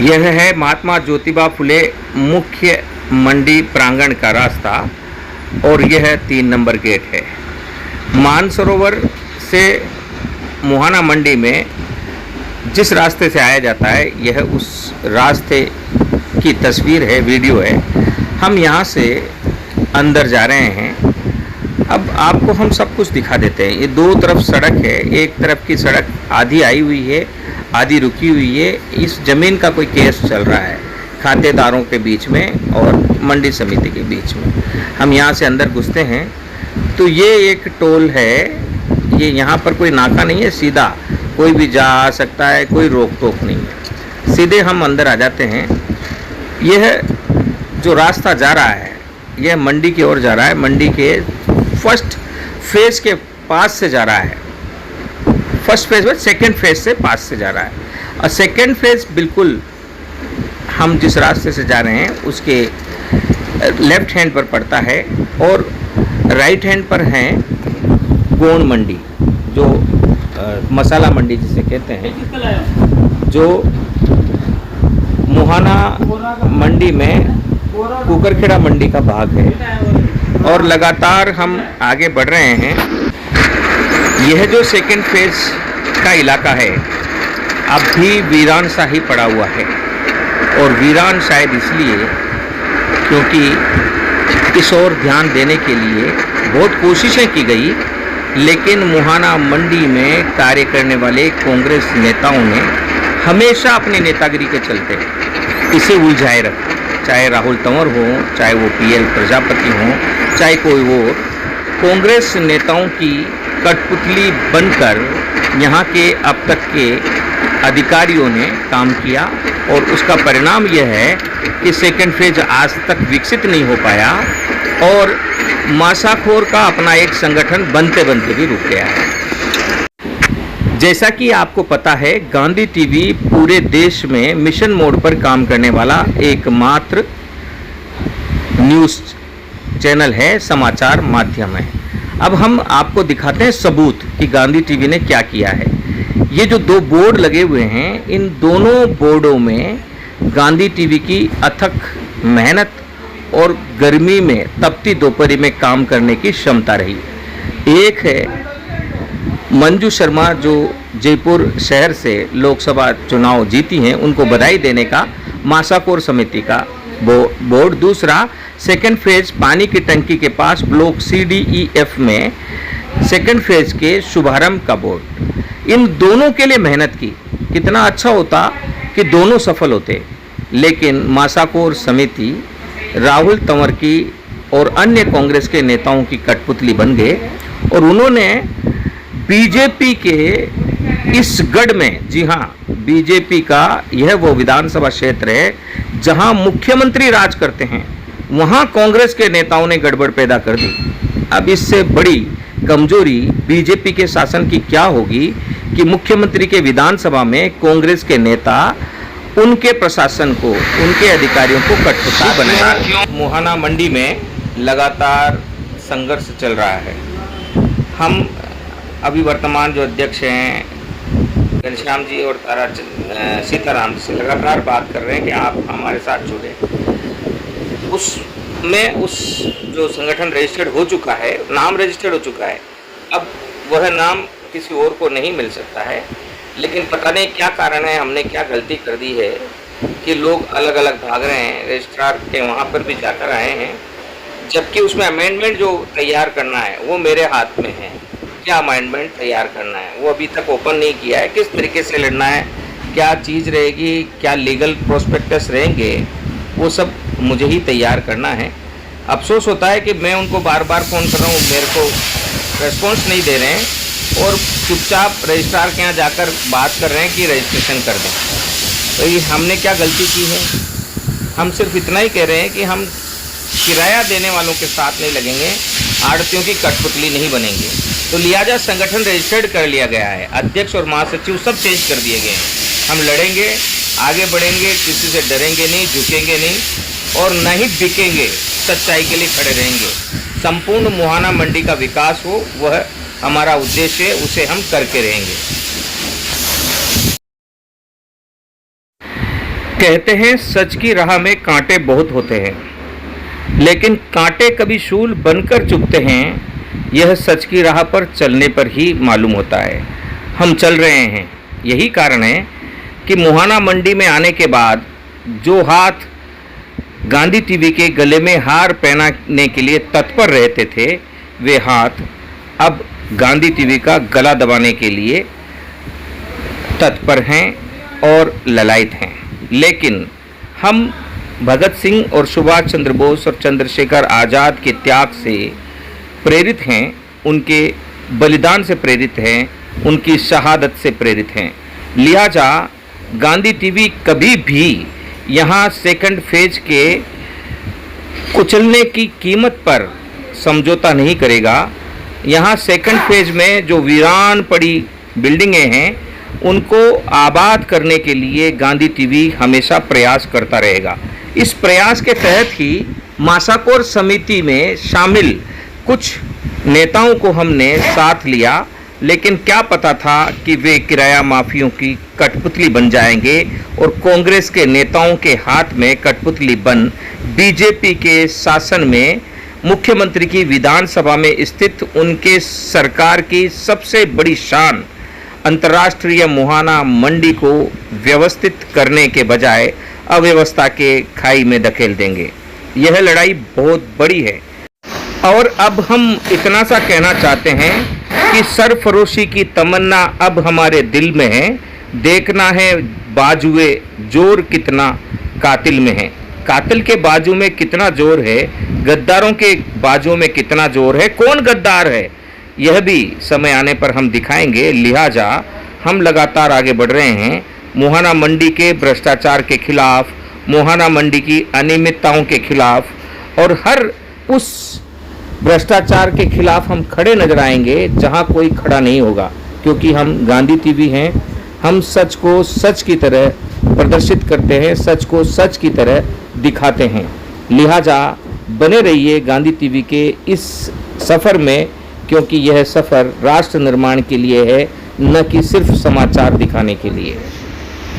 यह है महात्मा ज्योतिबा फुले मुख्य मंडी प्रांगण का रास्ता और यह 3 नंबर गेट है। मानसरोवर से मुहाना मंडी में जिस रास्ते से आया जाता है यह उस रास्ते की तस्वीर है, वीडियो है। हम यहाँ से अंदर जा रहे हैं। अब आपको हम सब कुछ दिखा देते हैं। ये 2 तरफ सड़क है, एक तरफ की सड़क आधी आई हुई है, आधी रुकी हुई है। इस ज़मीन का कोई केस चल रहा है खातेदारों के बीच में और मंडी समिति के बीच में। हम यहाँ से अंदर घुसते हैं तो ये एक टोल है। ये यहाँ पर कोई नाका नहीं है, सीधा कोई भी जा आ सकता है, कोई रोक टोक नहीं है। सीधे हम अंदर आ जाते हैं। यह जो रास्ता जा रहा है यह मंडी की ओर जा रहा है। मंडी के फर्स्ट फेज़ के पास से जा रहा है। फर्स्ट फेज़ में सेकंड फेज़ से पास से जा रहा है और सेकंड फेज़ बिल्कुल हम जिस रास्ते से जा रहे हैं उसके लेफ्ट हैंड पर पड़ता है और राइट हैंड पर है गोंड मंडी, जो मसाला मंडी जिसे कहते हैं, जो मुहाना मंडी में कुकरखेड़ा मंडी का भाग है। और लगातार हम आगे बढ़ रहे हैं। यह जो सेकंड फेज का इलाका है अब भी वीरान सा ही पड़ा हुआ है और वीरान शायद इसलिए क्योंकि इस ओर ध्यान देने के लिए बहुत कोशिशें की गई, लेकिन मुहाना मंडी में कार्य करने वाले कांग्रेस नेताओं ने हमेशा अपनी नेतागिरी के चलते इसे उलझाए रखा। चाहे राहुल तंवर हो, चाहे वो पीएल प्रजापति हो, चाहे कोई और, कांग्रेस नेताओं की कठपुतली बनकर यहाँ के अब तक के अधिकारियों ने काम किया और उसका परिणाम यह है कि सेकंड फेज आज तक विकसित नहीं हो पाया और मासाखोर का अपना एक संगठन बनते बनते भी रुक गया है। जैसा कि आपको पता है, गांधी टीवी पूरे देश में मिशन मोड पर काम करने वाला एकमात्र न्यूज़ चैनल है, समाचार माध्यम है। अब हम आपको दिखाते हैं सबूत कि गांधी टीवी ने क्या किया है। ये जो 2 बोर्ड लगे हुए हैं, इन दोनों बोर्डों में गांधी टीवी की अथक मेहनत और गर्मी में तपती दोपहरी में काम करने की क्षमता रही। एक है मंजू शर्मा जो जयपुर शहर से लोकसभा चुनाव जीती हैं, उनको बधाई देने का मासाकोर समिति का बोर्ड। दूसरा सेकंड फेज पानी की टंकी के पास ब्लॉक CDEF में सेकंड फेज के शुभारंभ का बोर्ड। इन दोनों के लिए मेहनत की। कितना अच्छा होता कि दोनों सफल होते, लेकिन मासाकोर समिति राहुल तंवर की और अन्य कांग्रेस के नेताओं की कठपुतली बन गए और उन्होंने बीजेपी के इस गढ़ में, जी हाँ, बीजेपी का यह वो विधानसभा क्षेत्र है जहां मुख्यमंत्री राज करते हैं, वहां कांग्रेस के नेताओं ने गड़बड़ पैदा कर दी। अब इससे बड़ी कमजोरी बीजेपी के शासन की क्या होगी कि मुख्यमंत्री के विधानसभा में कांग्रेस के नेता उनके प्रशासन को, उनके अधिकारियों को कठपुतली बनाया। मुहाना मंडी में लगातार संघर्ष चल रहा है। हम अभी वर्तमान जो अध्यक्ष हैं घनश्याम जी और सीताराम जी से लगातार बात कर रहे हैं कि आप हमारे साथ जुड़े। उस जो संगठन रजिस्टर्ड हो चुका है, नाम रजिस्टर्ड हो चुका है, अब वह नाम किसी और को नहीं मिल सकता है। लेकिन पता नहीं क्या कारण है, हमने क्या गलती कर दी है कि लोग अलग अलग भाग रहे हैं। रजिस्ट्रार के वहाँ पर भी जाकर आए हैं, जबकि उसमें अमेंडमेंट जो तैयार करना है वो मेरे हाथ में है। क्या अमेंडमेंट तैयार करना है वो अभी तक ओपन नहीं किया है। किस तरीके से लड़ना है, क्या चीज़ रहेगी, क्या लीगल प्रोस्पेक्टस रहेंगे, वो सब मुझे ही तैयार करना है। अफसोस होता है कि मैं उनको बार बार फ़ोन कर रहा हूँ, मेरे को रेस्पॉन्स नहीं दे रहे हैं और चुपचाप रजिस्ट्रार के यहाँ जाकर बात कर रहे हैं कि रजिस्ट्रेशन कर दें। तो ये हमने क्या गलती की है? हम सिर्फ इतना ही कह रहे हैं कि हम किराया देने वालों के साथ नहीं लगेंगे, आड़तियों की कठपुतली नहीं बनेंगे। तो लिहाजा संगठन रजिस्टर्ड कर लिया गया है, अध्यक्ष और महासचिव सब चेंज कर दिए गए हैं। हम लड़ेंगे, आगे बढ़ेंगे, किसी से डरेंगे नहीं, झुकेंगे नहीं और नहीं बिकेंगे, सच्चाई के लिए खड़े रहेंगे। संपूर्ण मुहाना मंडी का विकास हो, वह हमारा उद्देश्य है, उसे हम करके रहेंगे। कहते हैं सच की राह में कांटे बहुत होते हैं, लेकिन कांटे कभी शूल बनकर चुभते हैं, यह सच की राह पर चलने पर ही मालूम होता है। हम चल रहे हैं। यही कारण है कि मुहाना मंडी में आने के बाद जो हाथ गांधी टीवी के गले में हार पहनाने के लिए तत्पर रहते थे, वे हाथ अब गांधी टीवी का गला दबाने के लिए तत्पर हैं और ललायत हैं। लेकिन हम भगत सिंह और सुभाष चंद्र बोस और चंद्रशेखर आज़ाद के त्याग से प्रेरित हैं, उनके बलिदान से प्रेरित हैं, उनकी शहादत से प्रेरित हैं। लिहाजा गांधी टीवी कभी भी यहाँ सेकंड फेज के कुचलने की कीमत पर समझौता नहीं करेगा। यहाँ सेकंड फेज में जो वीरान पड़ी बिल्डिंगें हैं, उनको आबाद करने के लिए गांधी टीवी हमेशा प्रयास करता रहेगा। इस प्रयास के तहत ही मासाकोर समिति में शामिल कुछ नेताओं को हमने साथ लिया, लेकिन क्या पता था कि वे किराया माफियों की कठपुतली बन जाएंगे और कांग्रेस के नेताओं के हाथ में कठपुतली बन बीजेपी के शासन में मुख्यमंत्री की विधानसभा में स्थित उनके सरकार की सबसे बड़ी शान अंतर्राष्ट्रीय मुहाना मंडी को व्यवस्थित करने के बजाय अव्यवस्था के खाई में धकेल देंगे। यह लड़ाई बहुत बड़ी है और अब हम इतना सा कहना चाहते हैं कि सरफरोशी की तमन्ना अब हमारे दिल में है। देखना है बाजुए जोर कितना कातिल में है। कातिल के बाजू में कितना जोर है, गद्दारों के बाजू में कितना जोर है, कौन गद्दार है, यह भी समय आने पर हम दिखाएंगे। लिहाजा हम लगातार आगे बढ़ रहे हैं। मुहाना मंडी के भ्रष्टाचार के खिलाफ, मुहाना मंडी की अनियमितताओं के खिलाफ और हर उस भ्रष्टाचार के खिलाफ हम खड़े नजर आएंगे जहां कोई खड़ा नहीं होगा, क्योंकि हम गांधी टीवी हैं। हम सच को सच की तरह प्रदर्शित करते हैं, सच को सच की तरह दिखाते हैं। लिहाजा बने रहिए गांधी टीवी के इस सफ़र में, क्योंकि यह सफ़र राष्ट्र निर्माण के लिए है, न कि सिर्फ समाचार दिखाने के लिए।